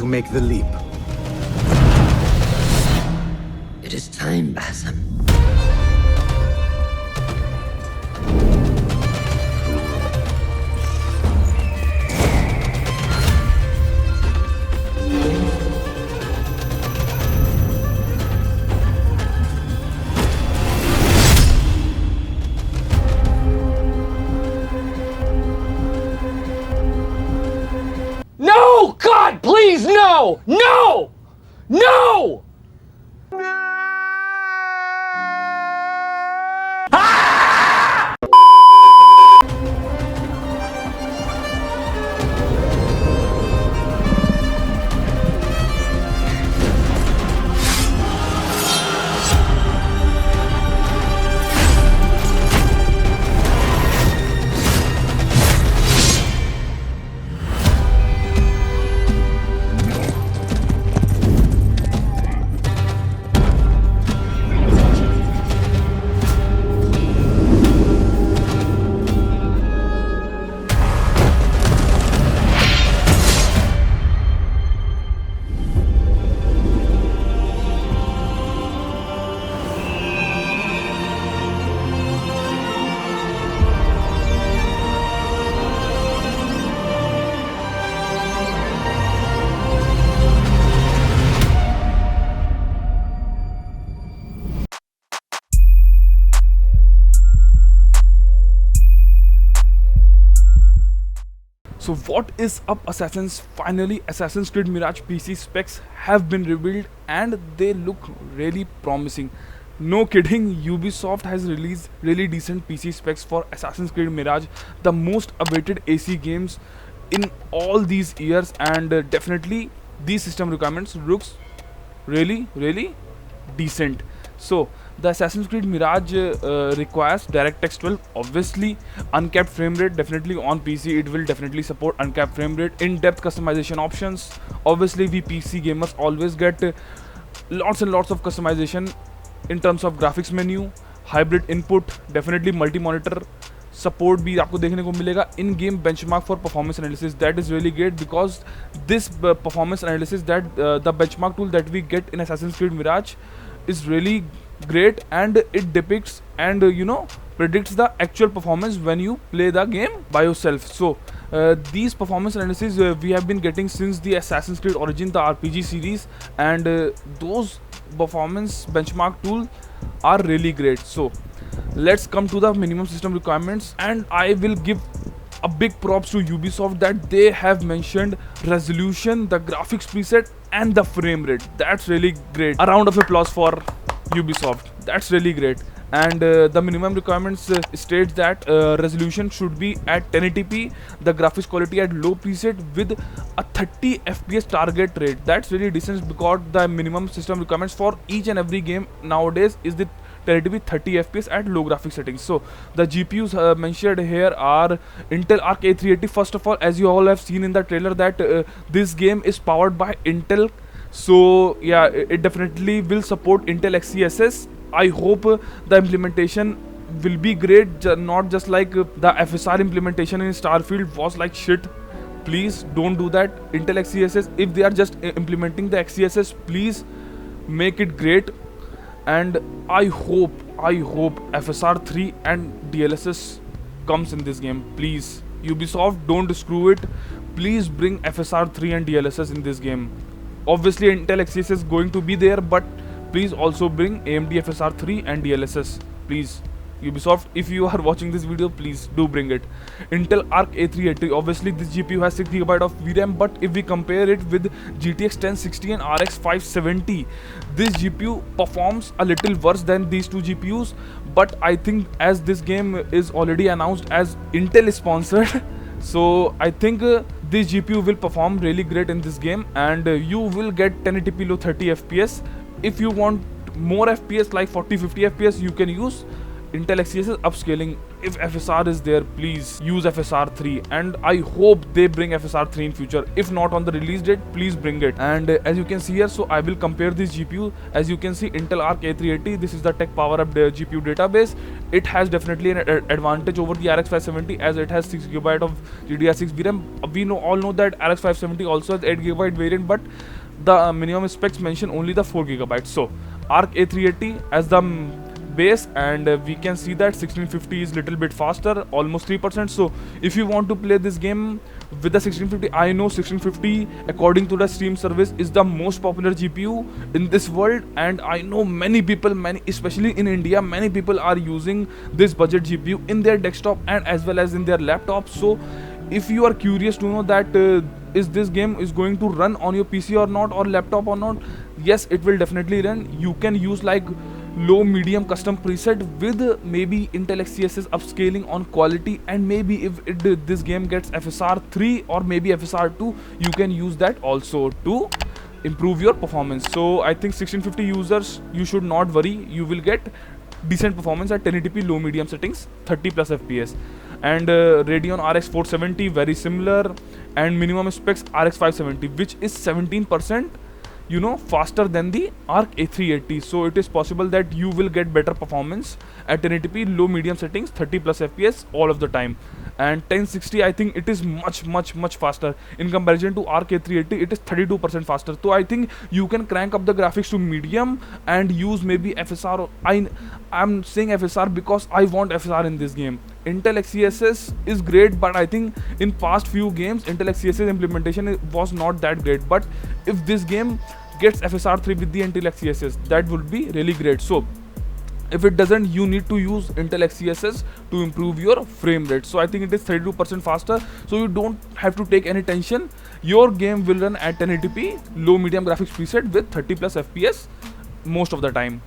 to make the leap. It is time, Basim. No! God, please, no! No! No! So what is up, Assassins? Finally Assassin's Creed Mirage PC specs have been revealed and they look really promising. No kidding, Ubisoft has released really decent PC specs for Assassin's Creed Mirage, the most awaited AC games in all these years, and definitely these system requirements looks really decent. So the Assassin's Creed Mirage requires DirectX 12, obviously uncapped frame rate. Definitely on PC it will definitely support uncapped frame rate, in-depth customization options. Obviously we PC gamers always get lots and lots of customization in terms of graphics menu, hybrid input, definitely multi-monitor support भी आपको देखने को मिलेगा. In game benchmark for performance analysis, that is really great because this performance analysis that the benchmark tool that we get in Assassin's Creed Mirage is really great, and it depicts and predicts the actual performance when you play the game by yourself. So these performance analysis we have been getting since the Assassin's Creed Origin, the RPG series, and those performance benchmark tool are really great. So let's come to the minimum system requirements, and I will give a big props to Ubisoft that they have mentioned resolution, the graphics preset and the frame rate. That's really great. A round of applause for Ubisoft. That's really great. And the minimum requirements states that resolution should be at 1080p, the graphics quality at low preset with a 30 fps target rate. That's really decent because the minimum system requirements for each and every game nowadays is the 1080p 30 fps at low graphics settings. So the GPUs mentioned here are Intel Arc A380. First of all, as you all have seen in the trailer, that this game is powered by Intel. So yeah, it definitely will support Intel XeSS. I hope the implementation will be great, not just like the FSR implementation in Starfield was like shit. Please don't do that. Intel XeSS, if they are just implementing the XeSS, please make it great. And I hope FSR 3 and DLSS comes in this game. Please, Ubisoft, don't screw it. Please bring FSR 3 and DLSS in this game. Obviously Intel XeSS is going to be there, but please also bring AMD FSR 3 and DLSS. Please, Ubisoft, if you are watching this video, please do bring it. Intel Arc A380, obviously this GPU has 6GB of VRAM, but if we compare it with GTX 1060 and RX 570, this GPU performs a little worse than these two GPUs. But I think as this game is already announced as Intel sponsored, so I think this GPU will perform really great in this game, and you will get 1080p low 30 fps. If you want more FPS like 40-50 fps, you can use Intel XeSS upscaling. If FSR is there, please use FSR 3, and I hope they bring FSR 3 in future. If not on the release date, please bring it. And as you can see here, so I will compare this GPU. As you can see, Intel Arc A380, this is the tech power up GPU database. It has definitely an advantage over the RX 570 as it has 6GB of GDDR6 VRAM. We all know that RX 570 also has 8GB variant, but the minimum specs mention only the 4GB. So Arc A380 as the base, and we can see that 1650 is little bit faster, almost 3%. So if you want to play this game with the 1650, I know 1650 according to the Steam service is the most popular GPU in this world, and I know many people, especially in India, many people are using this budget GPU in their desktop and as well as in their laptop. So if you are curious to know that is this game is going to run on your PC or not, or laptop or not, yes, it will definitely run. You can use like low medium custom preset with maybe Intel XeSS upscaling on quality, and maybe if this game gets FSR 3 or maybe FSR 2, you can use that also to improve your performance. So I think 1650 users, you should not worry, you will get decent performance at 1080p low medium settings, 30 plus FPS. And Radeon RX 470 very similar, and minimum specs RX 570, which is 17% faster than the Arc A380. So it is possible that you will get better performance at 1080p low medium settings, 30 plus FPS all of the time. And 1060, I think it is much faster in comparison to Arc A380. It is 32% faster. So I think you can crank up the graphics to medium and use maybe FSR. I'm saying FSR because I want FSR in this game. Intel XeSS is great, but I think in past few games Intel XeSS implementation was not that great. But if this game gets FSR 3 with the Intel XeSS, that would be really great. So if it doesn't, you need to use Intel XeSS to improve your frame rate. So I think it is 32% faster, so you don't have to take any tension. Your game will run at 1080p low medium graphics preset with 30 plus FPS most of the time.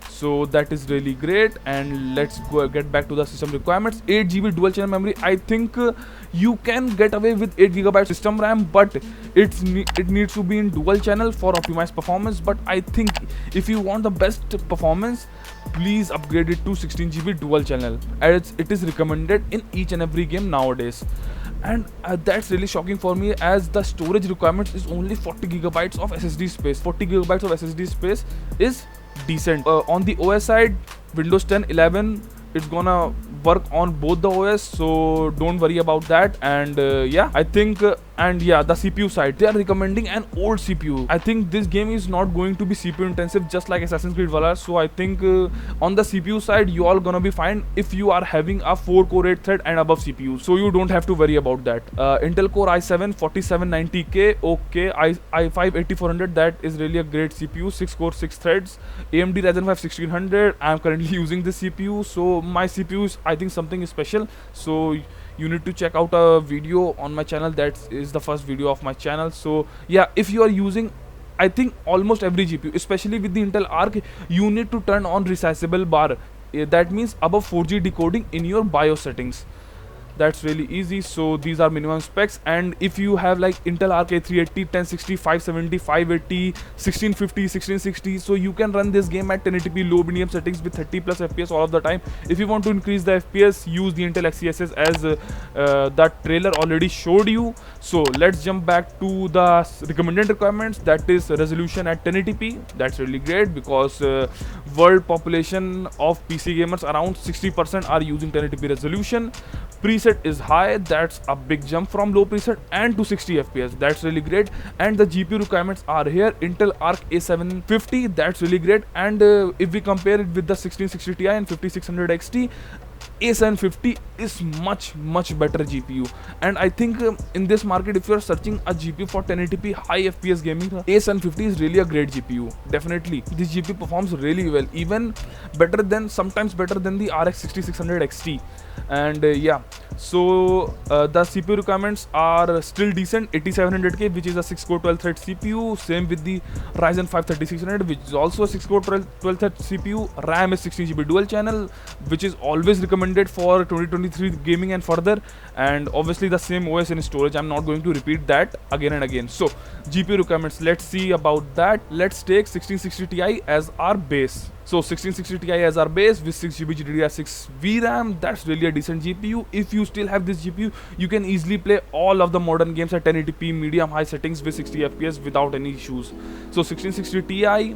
So that is really great. And let's get back to the system requirements. 8GB dual channel memory. I think you can get away with 8GB system RAM, but it needs to be in dual channel for optimized performance. But I think if you want the best performance, please upgrade it to 16GB dual channel, as it is recommended in each and every game nowadays. And that's really shocking for me, as the storage requirements is only 40GB of SSD space. 40GB of SSD space is decent. On the OS side, Windows 10 11, it's gonna work on both the OS, so don't worry about that. And yeah, I think and yeah, the CPU side, they are recommending an old CPU. I think this game is not going to be CPU intensive just like Assassin's Creed Valhalla. So I think on the CPU side, you all gonna be fine if you are having a 4-core 8 thread and above CPU, so you don't have to worry about that. Intel Core i7 4790K, okay. i5 8400, that is really a great CPU, 6 core 6 threads. AMD Ryzen 5 1600, I am currently using this CPU, so my CPU is, I think, something special. So you need to check out a video on my channel. That is the first video of my channel. So yeah, if you are using, I think, almost every GPU, especially with the Intel Arc, you need to turn on resizable bar. That means above 4G decoding in your BIOS settings. That's really easy. So these are minimum specs. And if you have like Intel Arc A380, 1060, 570, 580, 1650, 1660, so you can run this game at 1080p low medium settings with 30 plus FPS all of the time. If you want to increase the FPS, use the Intel XeSS, as that trailer already showed you. So let's jump back to the recommended requirements. That is resolution at 1080p. That's really great, because world population of PC gamers, around 60% are using 1080p resolution. Preset is high, that's a big jump from low preset and to 60 FPS. That's really great. And the GPU requirements are here. Intel Arc A750, that's really great. And if we compare it with the 1660 Ti and 5600 XT, A750 is much better GPU. And I think in this market, if you are searching a GPU for 1080p high FPS gaming, A750 is really a great GPU. Definitely, this GPU performs really well, even better than, sometimes better than the RX 6600 XT. And yeah, so the CPU requirements are still decent. 8700K, which is a 6-core 12-thread CPU. Same with the Ryzen 5 3600, which is also a 6-core 12-thread CPU. RAM is 16GB dual channel, which is always recommended for 2023 gaming and further. And obviously the same OS in storage. I'm not going to repeat that again and again. So GPU requirements, let's see about that. Let's take 1660 Ti as our base. So 1660 Ti as our base with 6GB GDDR6 VRAM. That's really a decent GPU. If you still have this GPU, you can easily play all of the modern games at 1080p medium high settings with 60 FPS without any issues. So 1660 Ti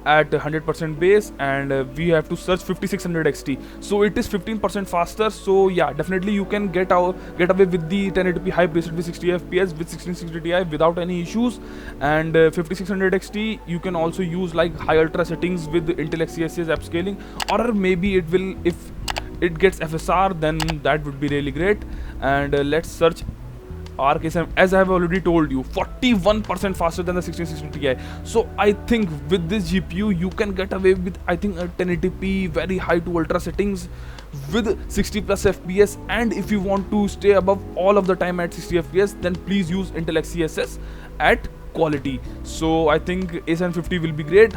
at 100% base, and we have to search 5600 XT, so it is 15% faster. So yeah, definitely you can get away with the 1080p high preset with 60 FPS with 1660 Ti without any issues. And 5600 XT you can also use like high ultra settings with Intel XeSS upscaling, or maybe it will, if it gets FSR, then that would be really great. And let's search RK7. As I have already told you, 41% faster than the 1660 Ti. So I think with this GPU you can get away with, I think, a 1080p very high to ultra settings with 60 plus FPS. And if you want to stay above all of the time at 60 FPS, then please use Intel XeSS at quality. So I think A750 will be great.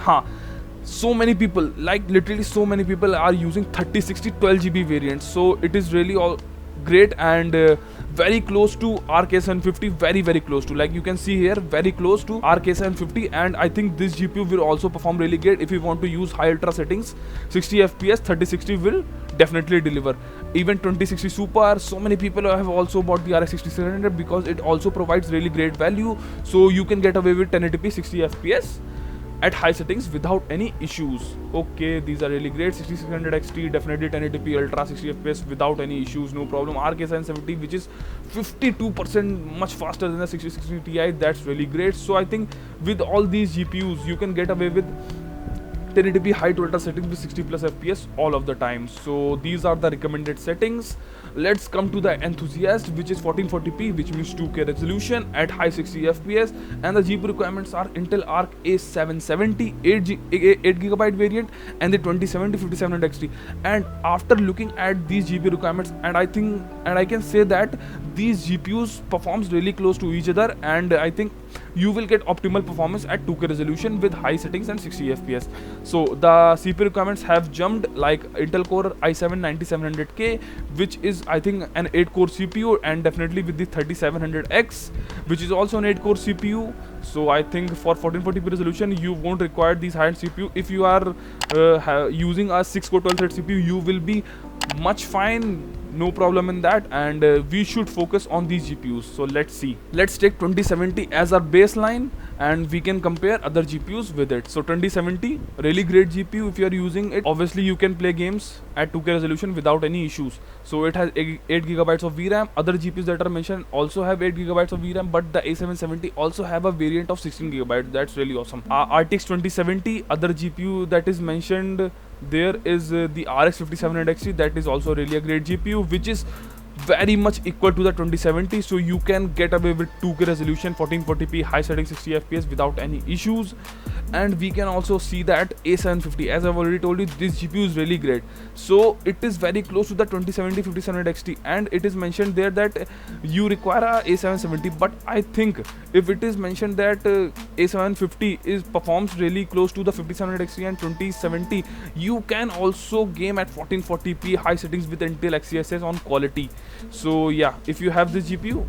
So many people, like literally so many people, are using 3060 12GB variants, so it is really all great and very close to RK750, very close to, like you can see here, very close to RK750. And I think this GPU will also perform really great if you want to use high ultra settings. 60 FPS 3060 will definitely deliver. Even 2060 Super, so many people have also bought the RX 6700 because it also provides really great value. So you can get away with 1080p 60 FPS at high settings without any issues. Okay, these are really great. 6600 XT, definitely 1080p ultra 60 FPS without any issues, no problem. RK770, which is 52% much faster than the 6060 Ti, that's really great. So I think with all these GPUs you can get away with 1080p high to ultra settings with 60 plus FPS all of the time. So these are the recommended settings. Let's come to the Enthusiast, which is 1440p, which means 2K resolution at high 60 FPS, and the GPU requirements are Intel Arc A770 8GB variant and the 2070 5700 XT. And after looking at these GPU requirements, and I can say that these GPUs performs really close to each other, and I think you will get optimal performance at 2K resolution with high settings and 60 FPS. So the CPU requirements have jumped, like Intel Core i7-9700K, which is I think an 8-core CPU, and definitely with the 3700X, which is also an 8-core CPU. So I think for 1440p resolution you won't require these high-end CPU. If you are using a 6-core 12-thread CPU, you will be much fine, no problem in that. And we should focus on these GPUs. So let's see, let's take 2070 as our baseline and we can compare other GPUs with it. So 2070, really great GPU. If you are using it, obviously you can play games at 2K resolution without any issues. So it has 8GB of VRAM. Other GPUs that are mentioned also have 8GB of VRAM, but the A770 also have a variant of 16GB. That's really awesome. RTX 2070, other GPU that is mentioned there is the RX 5700 XT. That is also really a great GPU, which is very much equal to the 2070. So you can get away with 2K resolution, 1440p high setting, 60 FPS without any issues. And we can also see that A750, as I've already told you, this GPU is really great. So it is very close to the 2070 5700 XT, and it is mentioned there that you require a A770. But I think if it is mentioned that A750 performs really close to the 5700 XT and 2070, you can also game at 1440p high settings with Intel XeSS on quality. So yeah, if you have this GPU,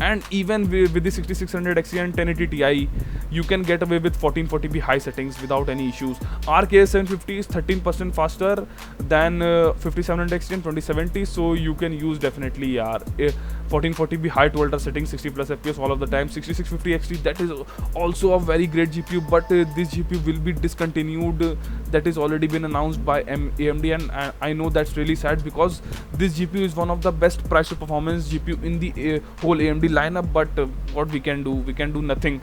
and even with the 6600 XT and 1080 Ti, you can get away with 1440p high settings without any issues. RK750 is 13% faster than 5700 XT and 2070, so you can use definitely 1440p high to ultra settings, 60 plus FPS all of the time. 6650 XT, that is also a very great GPU, but this GPU will be discontinued. That is already been announced by AMD, and I know that's really sad because this GPU is one of the best price to performance GPU in the whole AMD lineup. But what we can do nothing,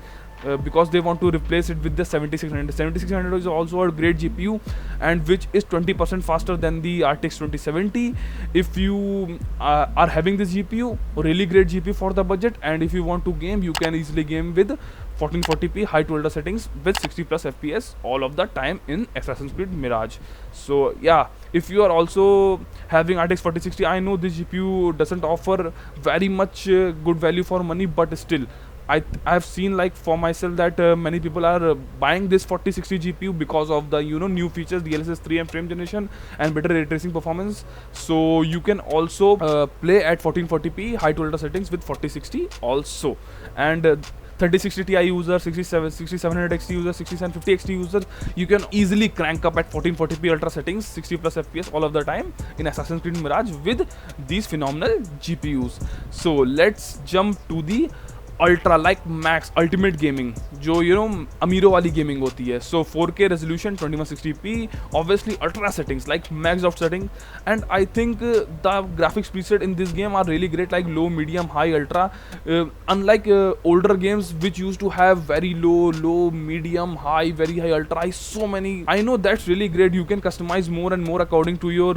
because they want to replace it with the 7600. 7600 is also a great GPU, and which is 20% faster than the RTX 2070. If you are having this GPU, really great GPU for the budget, and if you want to game, you can easily game with 1440p high to ultra settings with 60 plus FPS all of the time in Assassin's Creed Mirage. So yeah, if you are also having RTX 4060, I know this GPU doesn't offer very much good value for money, but still I've seen, like for myself, that many people are buying this 4060 GPU because of the new features, DLSS 3 and frame generation and better ray tracing performance. So you can also play at 1440p high to ultra settings with 4060 also. And 3060 Ti user, 6700 XT user, 6750 XT user, you can easily crank up at 1440p ultra settings, 60 plus FPS all of the time in Assassin's Creed Mirage with these phenomenal GPUs. So let's jump to the ultra, like max ultimate gaming, जो you know अमीरों वाली gaming होती है. So 4K resolution, 2160p, obviously ultra settings like maxed out setting, and I think the graphics preset in this game are really great, like low, medium, high, ultra. Unlike older games which used to have very low, medium, high, very high, ultra, so many. I know that's really great. You can customize more and more according to your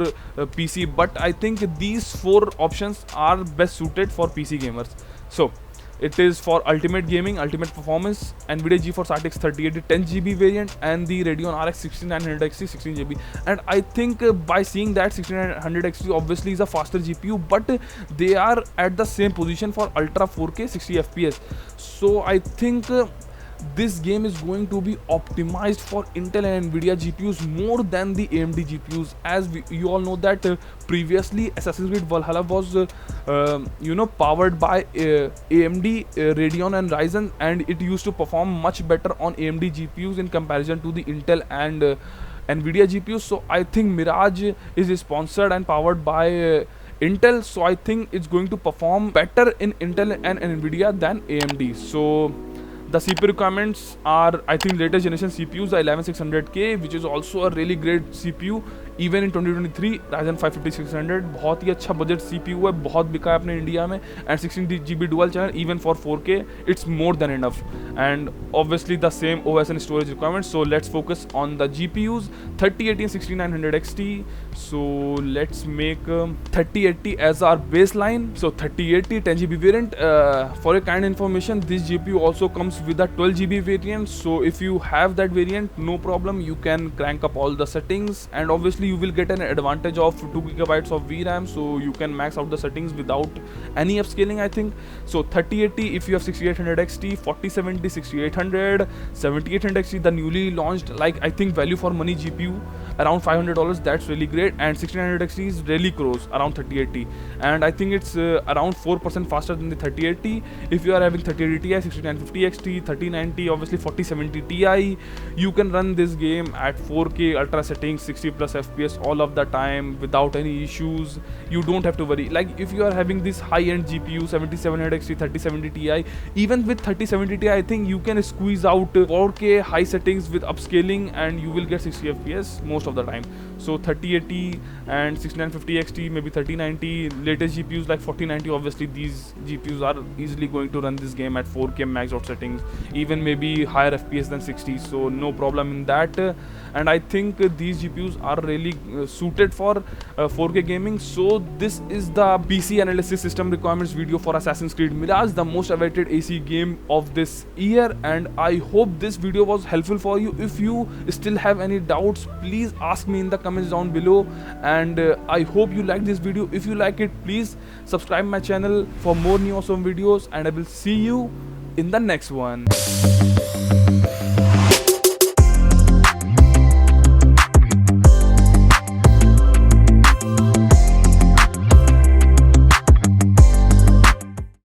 PC, but I think these 4 options are best suited for PC gamers. So it is for ultimate gaming, ultimate performance, NVIDIA GeForce RTX 3080 10GB variant and the Radeon RX 6900 XT 16GB. And I think by seeing that 6900 XT obviously is a faster GPU, but they are at the same position for ultra 4K 60 FPS. So I think this game is going to be optimized for Intel and Nvidia GPUs more than the AMD GPUs, as you all know that previously Assassin's Creed Valhalla was powered by AMD Radeon and Ryzen, and it used to perform much better on AMD GPUs in comparison to the Intel and Nvidia GPUs. So I think Mirage is sponsored and powered by Intel, so I think it's going to perform better in Intel and Nvidia than AMD. So the CPU requirements are, I think, latest generation CPUs, the 11600K, which is also a really great CPU even in 2023. Ryzen 5 5600 बहुत ही अच्छा budget CPU है, बहुत बिका है अपने India में, and 16GB dual channel even for 4K it's more than enough, and obviously the same OS and storage requirements. So let's focus on the GPUs, 3080 and 6900 XT. So let's make 3080 as our baseline. So 3080 10GB variant. For a kind information, this GPU also comes with a 12GB variant, so if you have that variant, no problem, you can crank up all the settings, and obviously you will get an advantage of 2GB of VRAM, so you can max out the settings without any upscaling, I think. So 3080 if you have 6800 XT, 4070 6800, 7800 XT, the newly launched, like I think value for money GPU around $500, that's really great, and 1600 XT is really close around 3080, and I think it's around 4% faster than the 3080. If you are having 3080 Ti, 6950 XT, 3090, obviously 4070 Ti, you can run this game at 4K ultra settings, 60 plus FPS all of the time without any issues. You don't have to worry. Like if you are having this high-end GPU 7700 XT, 3070 Ti, even with 3070 Ti, I think you can squeeze out 4K high settings with upscaling and you will get 60 FPS most of the time. So 3080 and 6950 XT, maybe 3090, latest GPUs like 4090, obviously these GPUs are easily going to run this game at 4K max out settings, even maybe higher FPS than 60, so no problem in that. And I think these GPUs are really suited for 4K gaming. So this is the PC analysis system requirements video for Assassin's Creed Mirage, the most awaited AC game of this year, and I hope this video was helpful for you. If you still have any doubts, please ask me in the comments down below, and I hope you like this video. If you like it, please subscribe my channel for more new awesome videos, and I will see you in the next one.